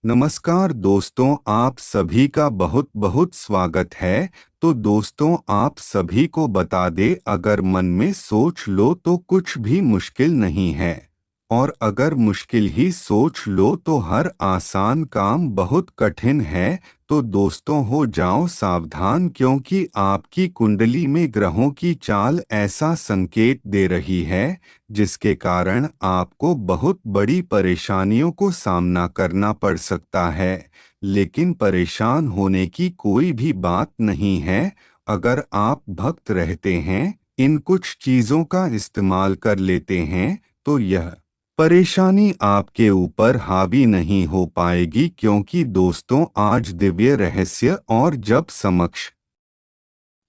नमस्कार दोस्तों, आप सभी का बहुत बहुत स्वागत है। तो दोस्तों, आप सभी को बता दे, अगर मन में सोच लो तो कुछ भी मुश्किल नहीं है, और अगर मुश्किल ही सोच लो तो हर आसान काम बहुत कठिन है। तो दोस्तों, हो जाओ सावधान, क्योंकि आपकी कुंडली में ग्रहों की चाल ऐसा संकेत दे रही है जिसके कारण आपको बहुत बड़ी परेशानियों को सामना करना पड़ सकता है। लेकिन परेशान होने की कोई भी बात नहीं है। अगर आप भक्त रहते हैं, इन कुछ चीजों का इस्तेमाल कर लेते हैं, तो यह परेशानी आपके ऊपर हावी नहीं हो पाएगी। क्योंकि दोस्तों, आज दिव्य रहस्य और जब समक्ष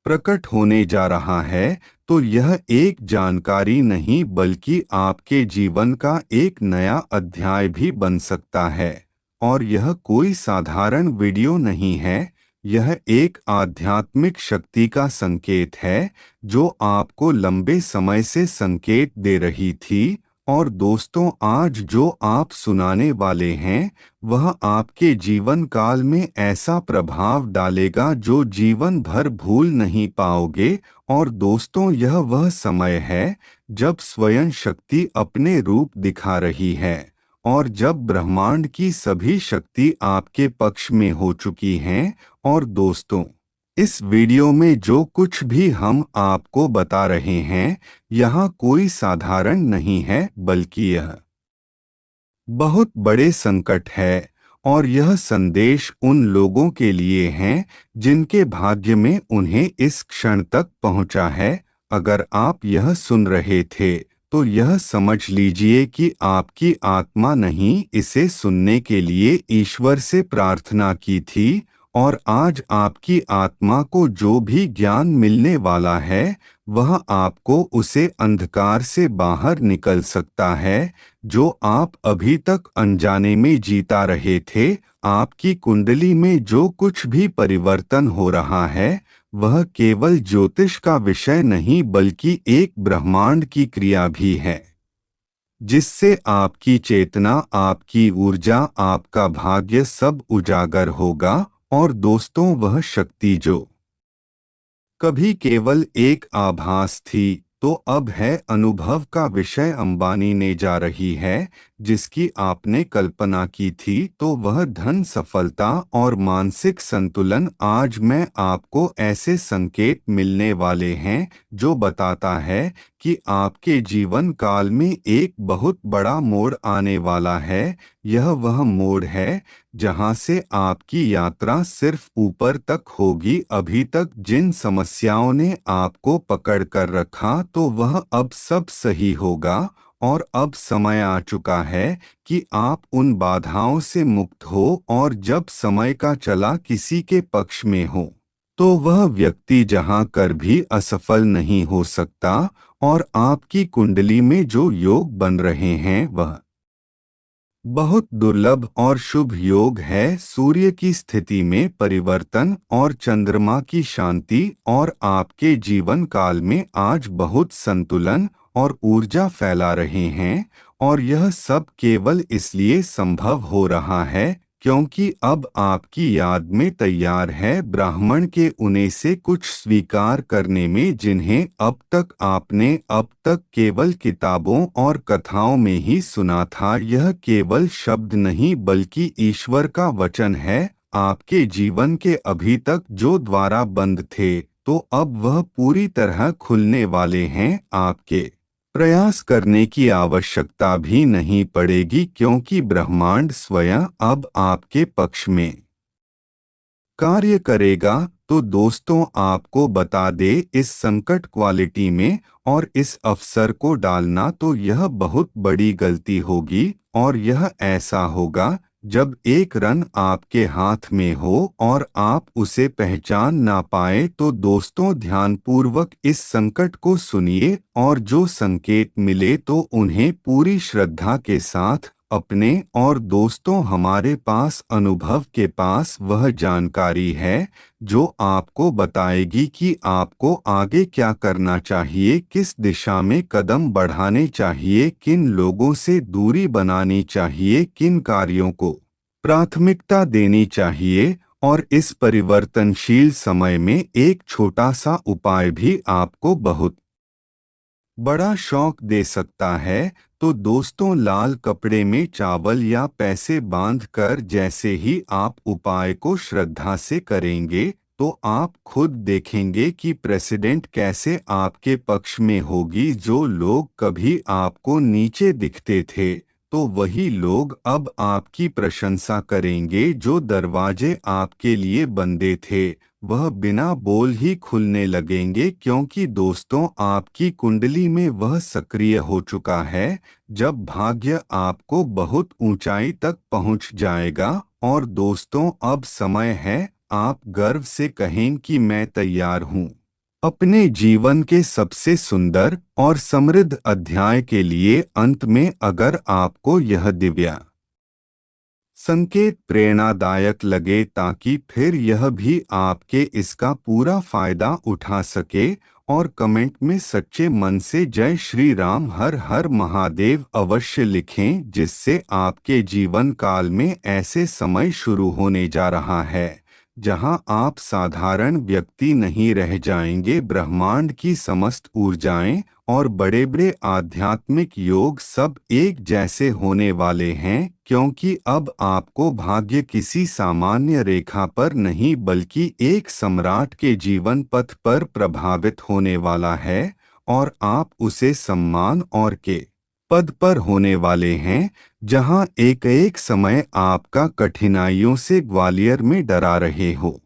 प्रकट होने जा रहा है, तो यह एक जानकारी नहीं बल्कि आपके जीवन का एक नया अध्याय भी बन सकता है। और यह कोई साधारण वीडियो नहीं है, यह एक आध्यात्मिक शक्ति का संकेत है जो आपको लंबे समय से संकेत दे रही थी। और दोस्तों, आज जो आप सुनाने वाले हैं वह आपके जीवन काल में ऐसा प्रभाव डालेगा जो जीवन भर भूल नहीं पाओगे। और दोस्तों, यह वह समय है जब स्वयं शक्ति अपने रूप दिखा रही है, और जब ब्रह्मांड की सभी शक्ति आपके पक्ष में हो चुकी हैं। और दोस्तों, इस वीडियो में जो कुछ भी हम आपको बता रहे हैं, यहाँ कोई साधारण नहीं है, बल्कि यह बहुत बड़े संकट है। और यह संदेश उन लोगों के लिए है जिनके भाग्य में उन्हें इस क्षण तक पहुंचा है। अगर आप यह सुन रहे थे, तो यह समझ लीजिए कि आपकी आत्मा नहीं इसे सुनने के लिए ईश्वर से प्रार्थना की थी। और आज आपकी आत्मा को जो भी ज्ञान मिलने वाला है, वह आपको उसे अंधकार से बाहर निकल सकता है जो आप अभी तक अनजाने में जीता रहे थे। आपकी कुंडली में जो कुछ भी परिवर्तन हो रहा है, वह केवल ज्योतिष का विषय नहीं बल्कि एक ब्रह्मांड की क्रिया भी है, जिससे आपकी चेतना, आपकी ऊर्जा, आपका भाग्य सब उजागर होगा। और दोस्तों, वह शक्ति जो कभी केवल एक आभास थी, तो अब है अनुभव का विषय अंबानी ने जा रही है। जिसकी आपने कल्पना की थी, तो वह धन, सफलता और मानसिक संतुलन, आज मैं आपको ऐसे संकेत मिलने वाले हैं जो बताता है कि आपके जीवन काल में एक बहुत बड़ा मोड़ आने वाला है। यह वह मोड़ है जहां से आपकी यात्रा सिर्फ ऊपर तक होगी। अभी तक जिन समस्याओं ने आपको पकड़ कर रखा, तो वह अब सब सही होगा। और अब समय आ चुका है कि आप उन बाधाओं से मुक्त हो, और जब समय का चला किसी के पक्ष में हो, तो वह व्यक्ति जहां कर भी असफल नहीं हो सकता। और आपकी कुंडली में जो योग बन रहे हैं, वह बहुत दुर्लभ और शुभ योग है। सूर्य की स्थिति में परिवर्तन और चंद्रमा की शांति, और आपके जीवन काल में आज बहुत संतुलन और ऊर्जा फैला रहे हैं। और यह सब केवल इसलिए संभव हो रहा है क्योंकि अब आपकी याद में तैयार है ब्राह्मण के उन्हें से कुछ स्वीकार करने में, जिन्हें अब तक केवल किताबों और कथाओं में ही सुना था। यह केवल शब्द नहीं बल्कि ईश्वर का वचन है। आपके जीवन के अभी तक जो द्वारा बंद थे, तो अब वह पूरी तरह खुलने वाले हैं। आपके प्रयास करने की आवश्यकता भी नहीं पड़ेगी, क्योंकि ब्रह्मांड स्वयं अब आपके पक्ष में कार्य करेगा। तो दोस्तों, आपको बता दे, इस संकट क्वालिटी में और इस अवसर को डालना, तो यह बहुत बड़ी गलती होगी। और यह ऐसा होगा जब एक रन आपके हाथ में हो और आप उसे पहचान ना पाए। तो दोस्तों, ध्यानपूर्वक इस संकट को सुनिए, और जो संकेत मिले तो उन्हें पूरी श्रद्धा के साथ अपने और दोस्तों, हमारे पास अनुभव के पास वह जानकारी है जो आपको बताएगी कि आपको आगे क्या करना चाहिए, किस दिशा में कदम बढ़ाने चाहिए, किन लोगों से दूरी बनानी चाहिए, किन कार्यों को प्राथमिकता देनी चाहिए। और इस परिवर्तनशील समय में एक छोटा सा उपाय भी आपको बहुत बड़ा शौक दे सकता है। तो दोस्तों, लाल कपड़े में चावल या पैसे बांधकर जैसे ही आप उपाय को श्रद्धा से करेंगे, तो आप खुद देखेंगे कि प्रेसिडेंट कैसे आपके पक्ष में होगी। जो लोग कभी आपको नीचे दिखते थे, तो वही लोग अब आपकी प्रशंसा करेंगे। जो दरवाजे आपके लिए बंदे थे, वह बिना बोल ही खुलने लगेंगे, क्योंकि दोस्तों, आपकी कुंडली में वह सक्रिय हो चुका है। जब भाग्य आपको बहुत ऊंचाई तक पहुंच जाएगा। और दोस्तों, अब समय है आप गर्व से कहें कि मैं तैयार हूं अपने जीवन के सबसे सुंदर और समृद्ध अध्याय के लिए। अंत में, अगर आपको यह दिव्य संकेत प्रेरणादायक लगे, ताकि फिर यह भी आपके इसका पूरा फायदा उठा सके, और कमेंट में सच्चे मन से जय श्री राम, हर हर महादेव अवश्य लिखें, जिससे आपके जीवन काल में ऐसे समय शुरू होने जा रहा है जहां आप साधारण व्यक्ति नहीं रह जाएंगे। ब्रह्मांड की समस्त ऊर्जाएं और बड़े बड़े आध्यात्मिक योग सब एक जैसे होने वाले हैं, क्योंकि अब आपको भाग्य किसी सामान्य रेखा पर नहीं, बल्कि एक सम्राट के जीवन पथ पर प्रभावित होने वाला है। और आप उसे सम्मान और के पद पर होने वाले हैं, जहां एक एक समय आपका कठिनाइयों से ग्वालियर में डरा रहे हो।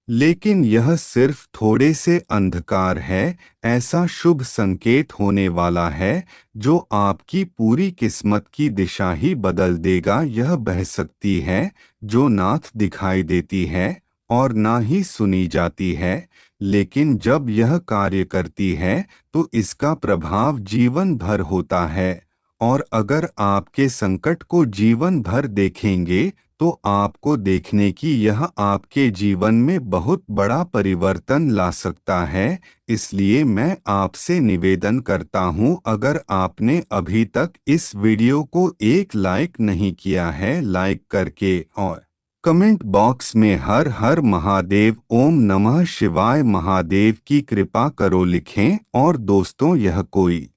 लेकिन यह सिर्फ थोड़े से अंधकार है। ऐसा शुभ संकेत होने वाला है जो आपकी पूरी किस्मत की दिशा ही बदल देगा। यह बह सकती है जो नाथ दिखाई देती है और ना ही सुनी जाती है, लेकिन जब यह कार्य करती है तो इसका प्रभाव जीवन भर होता है। और अगर आपके संकट को जीवन भर देखेंगे, तो आपको देखने की यह आपके जीवन में बहुत बड़ा परिवर्तन ला सकता है। इसलिए मैं आपसे निवेदन करता हूं, अगर आपने अभी तक इस वीडियो को एक लाइक नहीं किया है, लाइक करके और कमेंट बॉक्स में हर हर महादेव, ओम नमः शिवाय, महादेव की कृपा करो लिखें। और दोस्तों, यह कोई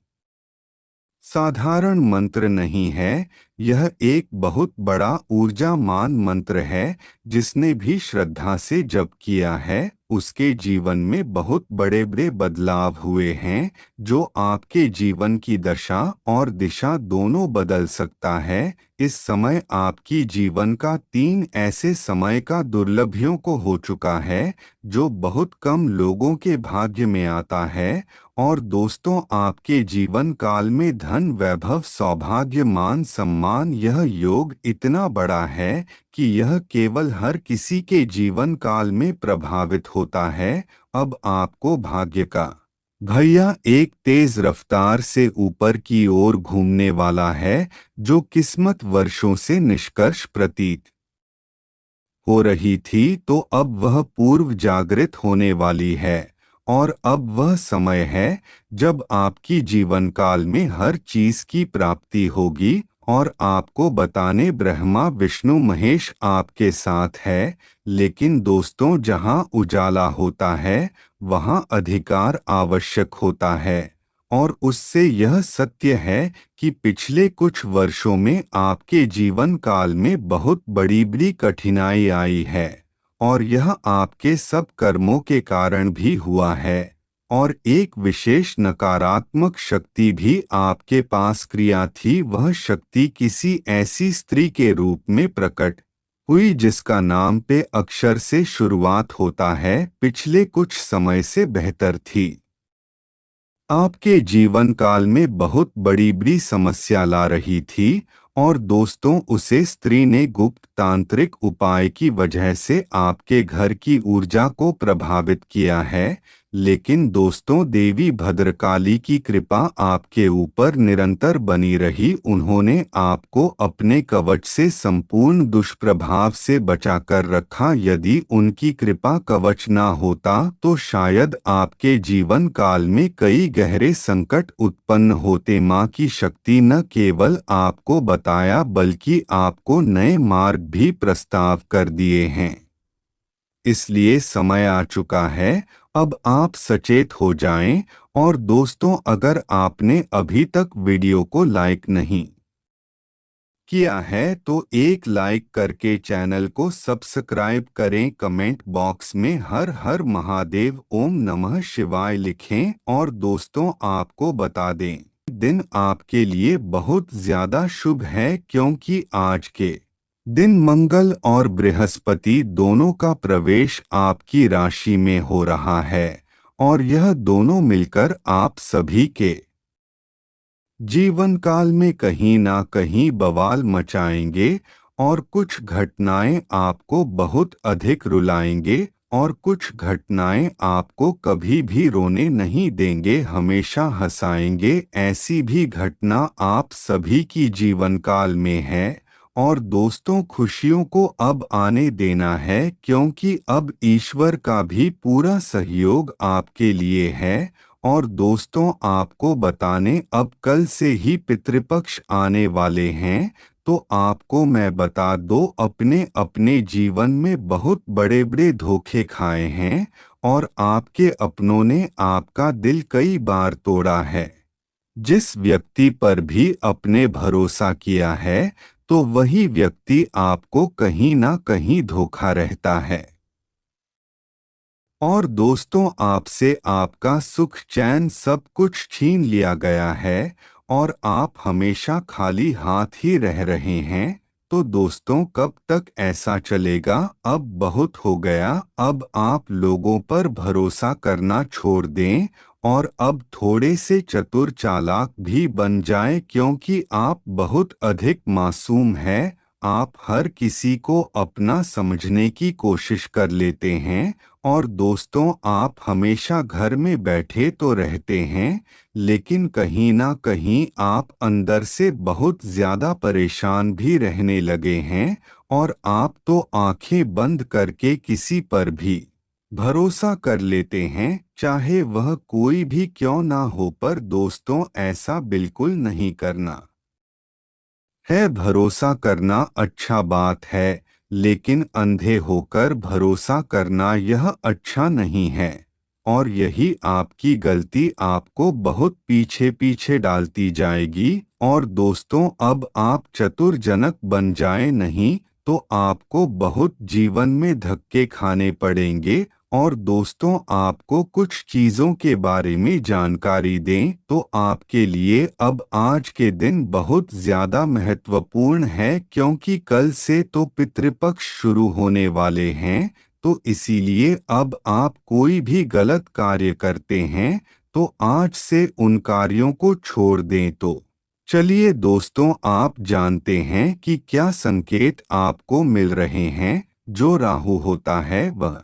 साधारण मंत्र नहीं है, यह एक बहुत बड़ा ऊर्जामान मंत्र है। जिसने भी श्रद्धा से जप किया है, उसके जीवन में बहुत बड़े बड़े बदलाव हुए हैं, जो आपके जीवन की दशा और दिशा दोनों बदल सकता है। इस समय आपकी जीवन का 3 ऐसे समय का दुर्लभियों को हो चुका है, जो बहुत कम लोगों के भाग्य में आता है। और दोस्तों, आपके जीवन काल में धन, वैभव, सौभाग्य, मान सम्मान, यह योग इतना बड़ा है कि यह केवल हर किसी के जीवन काल में प्रभावित होता है। अब आपको भाग्य का भैया एक तेज रफ्तार से ऊपर की ओर घूमने वाला है, जो किस्मत वर्षों से निष्कर्ष प्रतीत हो रही थी, तो अब वह पूर्व जागृत होने वाली है। और अब वह समय है जब आपकी जीवन काल में हर चीज की प्राप्ति होगी। और आपको बताने ब्रह्मा विष्णु महेश आपके साथ है। लेकिन दोस्तों, जहां उजाला होता है, वहां अधिकार आवश्यक होता है। और उससे यह सत्य है कि पिछले कुछ वर्षों में आपके जीवन काल में बहुत बड़ी बड़ी कठिनाई आई है, और यह आपके सब कर्मों के कारण भी हुआ है। और एक विशेष नकारात्मक शक्ति भी आपके पास क्रिया थी। वह शक्ति किसी ऐसी स्त्री के रूप में प्रकट हुई जिसका नाम पे अक्षर से शुरुआत होता है। पिछले कुछ समय से बेहतर थी, आपके जीवन काल में बहुत बड़ी बड़ी समस्या ला रही थी। और दोस्तों, उसे स्त्री ने गुप्त तांत्रिक उपाय की वजह से आपके घर की ऊर्जा को प्रभावित किया है। लेकिन दोस्तों, देवी भद्रकाली की कृपा आपके ऊपर निरंतर बनी रही। उन्होंने आपको अपने कवच से संपूर्ण दुष्प्रभाव से बचाकर रखा। यदि उनकी कृपा कवच ना होता तो शायद आपके जीवन काल में कई गहरे संकट उत्पन्न होते। माँ की शक्ति न केवल आपको बताया बल्कि आपको नए मार्ग भी प्रस्ताव कर दिए हैं। इसलिए समय आ चुका है, अब आप सचेत हो जाएं। और दोस्तों, अगर आपने अभी तक वीडियो को लाइक नहीं किया है तो एक लाइक करके चैनल को सब्सक्राइब करें। कमेंट बॉक्स में हर हर महादेव ओम नमः शिवाय लिखें। और दोस्तों, आपको बता दें, दिन आपके लिए बहुत ज्यादा शुभ है, क्योंकि आज के दिन मंगल और बृहस्पति दोनों का प्रवेश आपकी राशि में हो रहा है। और यह दोनों मिलकर आप सभी के जीवन काल में कहीं ना कहीं बवाल मचाएंगे। और कुछ घटनाएं आपको बहुत अधिक रुलाएंगे और कुछ घटनाएं आपको कभी भी रोने नहीं देंगे, हमेशा हंसाएंगे। ऐसी भी घटना आप सभी की जीवन काल में है। और दोस्तों, खुशियों को अब आने देना है, क्योंकि अब ईश्वर का भी पूरा सहयोग आपके लिए है। और दोस्तों, आपको बताने, अब कल से ही पितृपक्ष आने वाले हैं। तो आपको मैं बता दो, अपने अपने जीवन में बहुत बड़े बड़े धोखे खाए हैं और आपके अपनों ने आपका दिल कई बार तोड़ा है। जिस व्यक्ति पर भी अपने भरोसा किया है तो वही व्यक्ति आपको कहीं ना कहीं धोखा रहता है। और दोस्तों, आपसे आपका सुख चैन सब कुछ छीन लिया गया है और आप हमेशा खाली हाथ ही रह रहे हैं। तो दोस्तों, कब तक ऐसा चलेगा? अब बहुत हो गया। अब आप लोगों पर भरोसा करना छोड़ दें और अब थोड़े से चतुर चालाक भी बन जाएं, क्योंकि आप बहुत अधिक मासूम हैं। आप हर किसी को अपना समझने की कोशिश कर लेते हैं। और दोस्तों, आप हमेशा घर में बैठे तो रहते हैं, लेकिन कहीं ना कहीं आप अंदर से बहुत ज्यादा परेशान भी रहने लगे हैं। और आप तो आंखें बंद करके किसी पर भी भरोसा कर लेते हैं, चाहे वह कोई भी क्यों ना हो। पर दोस्तों, ऐसा बिल्कुल नहीं करना है। भरोसा करना अच्छा बात है, लेकिन अंधे होकर भरोसा करना यह अच्छा नहीं है। और यही आपकी गलती आपको बहुत पीछे पीछे डालती जाएगी। और दोस्तों, अब आप चतुरजनक बन जाए नहीं तो आपको बहुत जीवन में धक्के खाने पड़ेंगे। और दोस्तों, आपको कुछ चीज़ों के बारे में जानकारी दें तो आपके लिए अब आज के दिन बहुत ज़्यादा महत्वपूर्ण है, क्योंकि कल से तो पितृपक्ष शुरू होने वाले हैं। तो इसीलिए अब आप कोई भी गलत कार्य करते हैं तो आज से उन कार्यों को छोड़ दें। तो चलिए दोस्तों, आप जानते हैं कि क्या संकेत आपको मिल रहे हैं। जो राहु होता है वह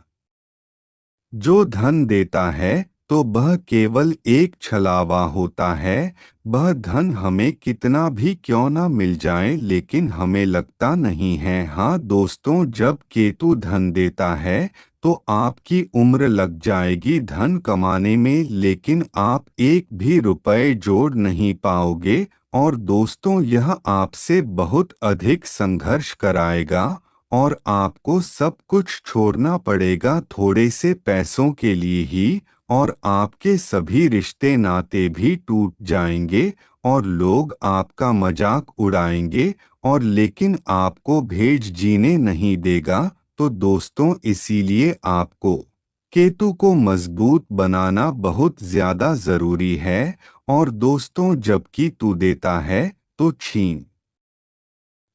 जो धन देता है तो वह केवल एक छलावा होता है। वह धन हमें कितना भी क्यों ना मिल जाए, लेकिन हमें लगता नहीं है। हाँ दोस्तों, जब केतु धन देता है तो आपकी उम्र लग जाएगी धन कमाने में, लेकिन आप एक भी रुपए जोड़ नहीं पाओगे। और दोस्तों, यह आपसे बहुत अधिक संघर्ष कराएगा और आपको सब कुछ छोड़ना पड़ेगा थोड़े से पैसों के लिए ही। और आपके सभी रिश्ते नाते भी टूट जाएंगे और लोग आपका मजाक उड़ाएंगे, और लेकिन आपको भेज जीने नहीं देगा। तो दोस्तों, इसीलिए आपको केतु को मजबूत बनाना बहुत ज्यादा जरूरी है। और दोस्तों, जबकि तू देता है तो छीन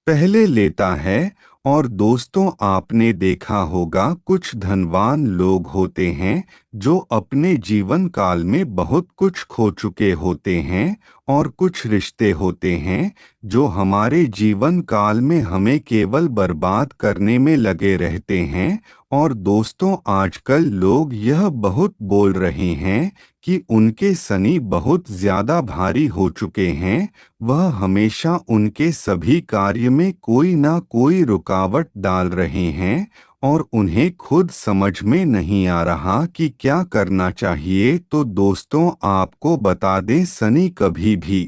पहले लेता है। और दोस्तों, आपने देखा होगा कुछ धनवान लोग होते हैं जो अपने जीवन काल में बहुत कुछ खो चुके होते हैं, और कुछ रिश्ते होते हैं जो हमारे जीवन काल में हमें केवल बर्बाद करने में लगे रहते हैं। और दोस्तों, आजकल लोग यह बहुत बोल रहे हैं कि उनके शनि बहुत ज्यादा भारी हो चुके हैं। वह हमेशा उनके सभी कार्य में कोई ना कोई रुकावट डाल रहे हैं, और उन्हें खुद समझ में नहीं आ रहा कि क्या करना चाहिए। तो दोस्तों, आपको बता दें, शनि कभी भी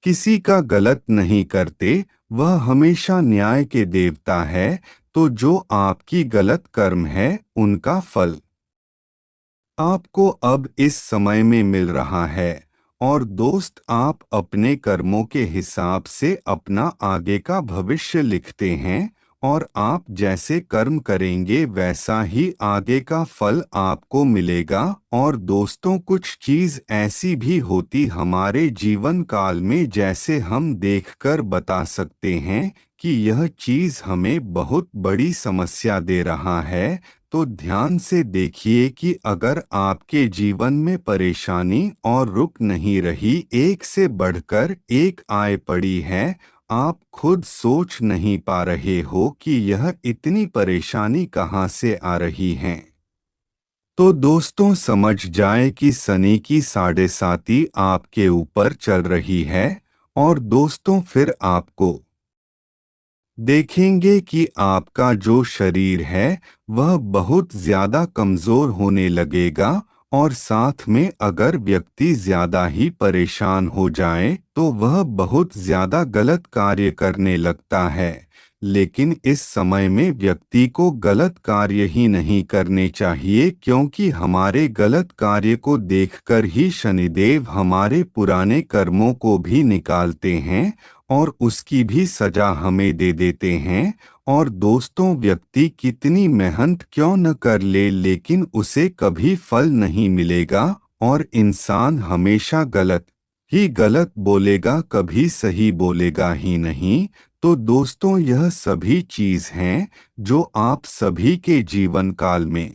किसी का गलत नहीं करते। वह हमेशा न्याय के देवता है। तो जो आपकी गलत कर्म है, उनका फल आपको अब इस समय में मिल रहा है। और दोस्त, आप अपने कर्मों के हिसाब से अपना आगे का भविष्य लिखते हैं, और आप जैसे कर्म करेंगे वैसा ही आगे का फल आपको मिलेगा। और दोस्तों, कुछ चीज ऐसी भी होती हमारे जीवन काल में जैसे हम देखकर बता सकते हैं कि यह चीज हमें बहुत बड़ी समस्या दे रहा है। तो ध्यान से देखिए कि अगर आपके जीवन में परेशानी और रुक नहीं रही, एक से बढ़कर एक आए पड़ी है, आप खुद सोच नहीं पा रहे हो कि यह इतनी परेशानी कहाँ से आ रही है। तो दोस्तों, समझ जाए कि शनि की 7.5 आपके ऊपर चल रही है। और दोस्तों, फिर आपको देखेंगे कि आपका जो शरीर है वह बहुत ज्यादा कमजोर होने लगेगा। और साथ में अगर व्यक्ति ज्यादा ही परेशान हो जाए तो वह बहुत ज्यादा गलत कार्य करने लगता है। लेकिन इस समय में व्यक्ति को गलत कार्य ही नहीं करने चाहिए, क्योंकि हमारे गलत कार्य को देखकर ही शनिदेव हमारे पुराने कर्मों को भी निकालते हैं और उसकी भी सजा हमें दे देते हैं। और दोस्तों, व्यक्ति कितनी मेहनत क्यों न कर ले, लेकिन उसे कभी फल नहीं मिलेगा। और इंसान हमेशा गलत ही गलत बोलेगा, कभी सही बोलेगा ही नहीं। तो दोस्तों, यह सभी चीज हैं जो आप सभी के जीवन काल में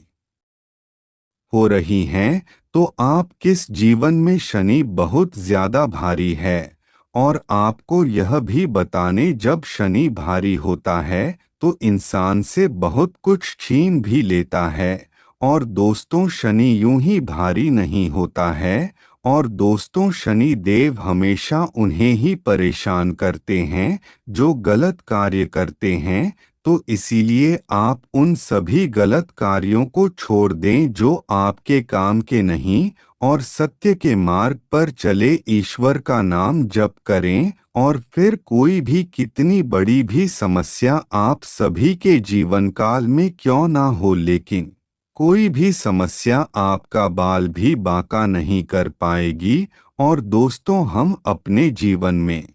हो रही हैं। तो आप किस जीवन में शनि बहुत ज्यादा भारी है, और आपको यह भी बताने, जब शनि भारी होता है तो इंसान से बहुत कुछ छीन भी लेता है। और दोस्तों, शनि यूं ही भारी नहीं होता है। और दोस्तों, शनि देव हमेशा उन्हें ही परेशान करते हैं जो गलत कार्य करते हैं। तो इसीलिए आप उन सभी गलत कार्यों को छोड़ दें जो आपके काम के नहीं, और सत्य के मार्ग पर चले, ईश्वर का नाम जप करें। और फिर कोई भी कितनी बड़ी भी समस्या आप सभी के जीवन काल में क्यों ना हो, लेकिन कोई भी समस्या आपका बाल भी बांका नहीं कर पाएगी। और दोस्तों, हम अपने जीवन में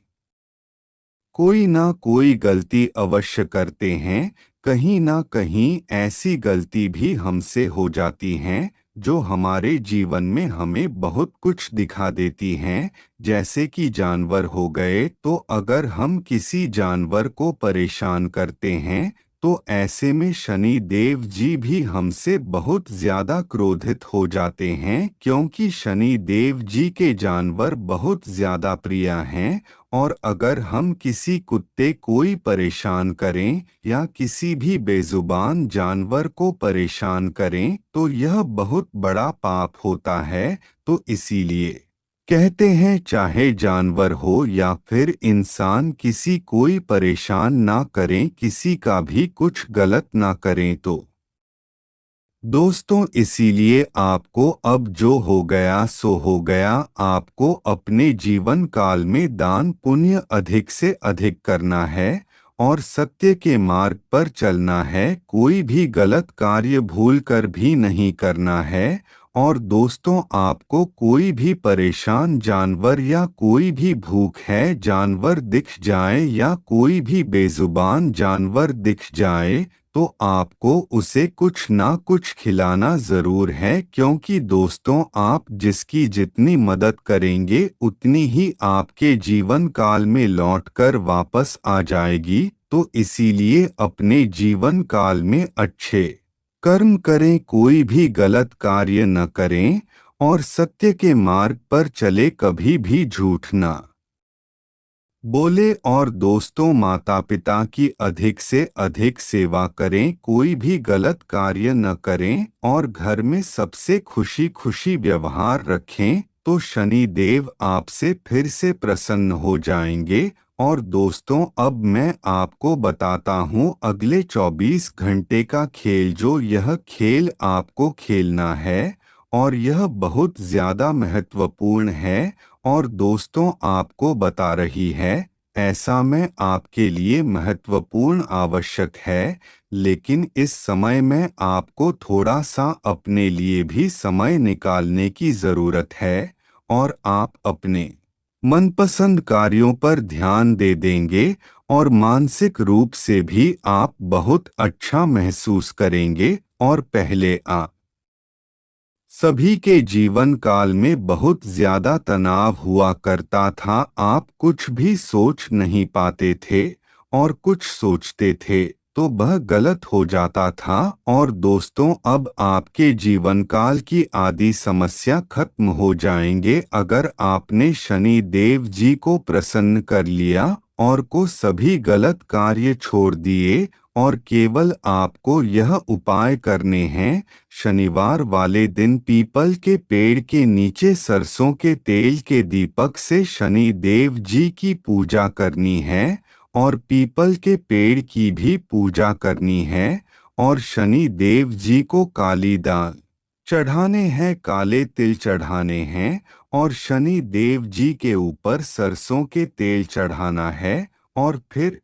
कोई ना कोई गलती अवश्य करते हैं। कहीं ना कहीं ऐसी गलती भी हमसे हो जाती हैं जो हमारे जीवन में हमें बहुत कुछ दिखा देती हैं। जैसे कि जानवर हो गए, तो अगर हम किसी जानवर को परेशान करते हैं तो ऐसे में शनि देव जी भी हमसे बहुत ज्यादा क्रोधित हो जाते हैं, क्योंकि शनि देव जी के जानवर बहुत ज्यादा प्रिय हैं। और अगर हम किसी कुत्ते कोई परेशान करें या किसी भी बेजुबान जानवर को परेशान करें तो यह बहुत बड़ा पाप होता है। तो इसीलिए कहते हैं, चाहे जानवर हो या फिर इंसान, किसी कोई परेशान ना करें, किसी का भी कुछ गलत ना करें। तो दोस्तों, इसीलिए आपको अब जो हो गया सो हो गया। आपको अपने जीवन काल में दान पुण्य अधिक से अधिक करना है और सत्य के मार्ग पर चलना है। कोई भी गलत कार्य भूल कर भी नहीं करना है। और दोस्तों, आपको कोई भी परेशान जानवर या कोई भी भूख है जानवर दिख जाए या कोई भी बेजुबान जानवर दिख जाए तो आपको उसे कुछ ना कुछ खिलाना जरूर है, क्योंकि दोस्तों, आप जिसकी जितनी मदद करेंगे उतनी ही आपके जीवन काल में लौटकर वापस आ जाएगी। तो इसीलिए अपने जीवन काल में अच्छे कर्म करें, कोई भी गलत कार्य न करें और सत्य के मार्ग पर चले, कभी भी झूठ न बोले। और दोस्तों, माता पिता की अधिक से अधिक सेवा करें, कोई भी गलत कार्य न करें और घर में सबसे खुशी खुशी व्यवहार रखें, तो शनि देव आपसे फिर से प्रसन्न हो जाएंगे। और दोस्तों, अब मैं आपको बताता हूँ अगले 24 घंटे का खेल। जो यह खेल आपको खेलना है और यह बहुत ज़्यादा महत्वपूर्ण है। और दोस्तों, आपको बता रही है ऐसा में आपके लिए महत्वपूर्ण आवश्यक है, लेकिन इस समय में आपको थोड़ा सा अपने लिए भी समय निकालने की ज़रूरत है और आप अपने मनपसंद कार्यों पर ध्यान दे देंगे और मानसिक रूप से भी आप बहुत अच्छा महसूस करेंगे। और पहले आप सभी के जीवन काल में बहुत ज्यादा तनाव हुआ करता था, आप कुछ भी सोच नहीं पाते थे और कुछ सोचते थे तो वह गलत हो जाता था। और दोस्तों, अब आपके जीवन काल की आदि समस्या खत्म हो जाएंगे अगर आपने शनि देव जी को प्रसन्न कर लिया और को सभी गलत कार्य छोड़ दिए। और केवल आपको यह उपाय करने हैं। शनिवार वाले दिन पीपल के पेड़ के नीचे सरसों के तेल के दीपक से शनि देव जी की पूजा करनी है और पीपल के पेड़ की भी पूजा करनी है। और शनि देव जी को काली दाल चढ़ाने हैं, काले तिल चढ़ाने हैं और शनि देव जी के ऊपर सरसों के तेल चढ़ाना है। और फिर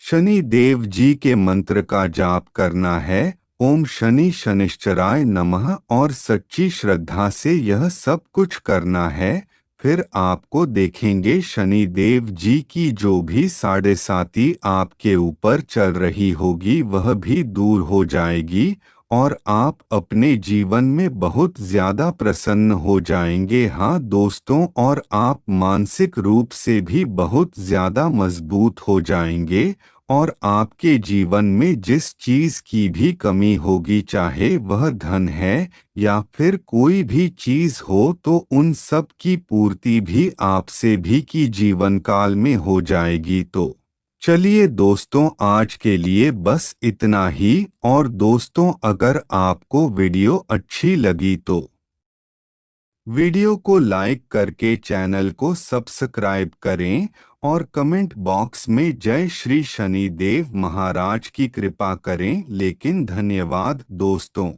शनि देव जी के मंत्र का जाप करना है, ओम शनि शनिश्चराय नमः, और सच्ची श्रद्धा से यह सब कुछ करना है। फिर आपको देखेंगे शनि देव जी की जो भी साढ़े साती आपके ऊपर चल रही होगी वह भी दूर हो जाएगी और आप अपने जीवन में बहुत ज्यादा प्रसन्न हो जाएंगे। हाँ दोस्तों, और आप मानसिक रूप से भी बहुत ज्यादा मजबूत हो जाएंगे और आपके जीवन में जिस चीज की भी कमी होगी, चाहे वह धन है या फिर कोई भी चीज हो, तो उन सब की पूर्ति भी आपसे भी की जीवन काल में हो जाएगी। तो चलिए दोस्तों, आज के लिए बस इतना ही। और दोस्तों, अगर आपको वीडियो अच्छी लगी तो वीडियो को लाइक करके चैनल को सब्सक्राइब करें और कमेंट बॉक्स में जय श्री शनि देव महाराज की कृपा करें। लेकिन धन्यवाद दोस्तों।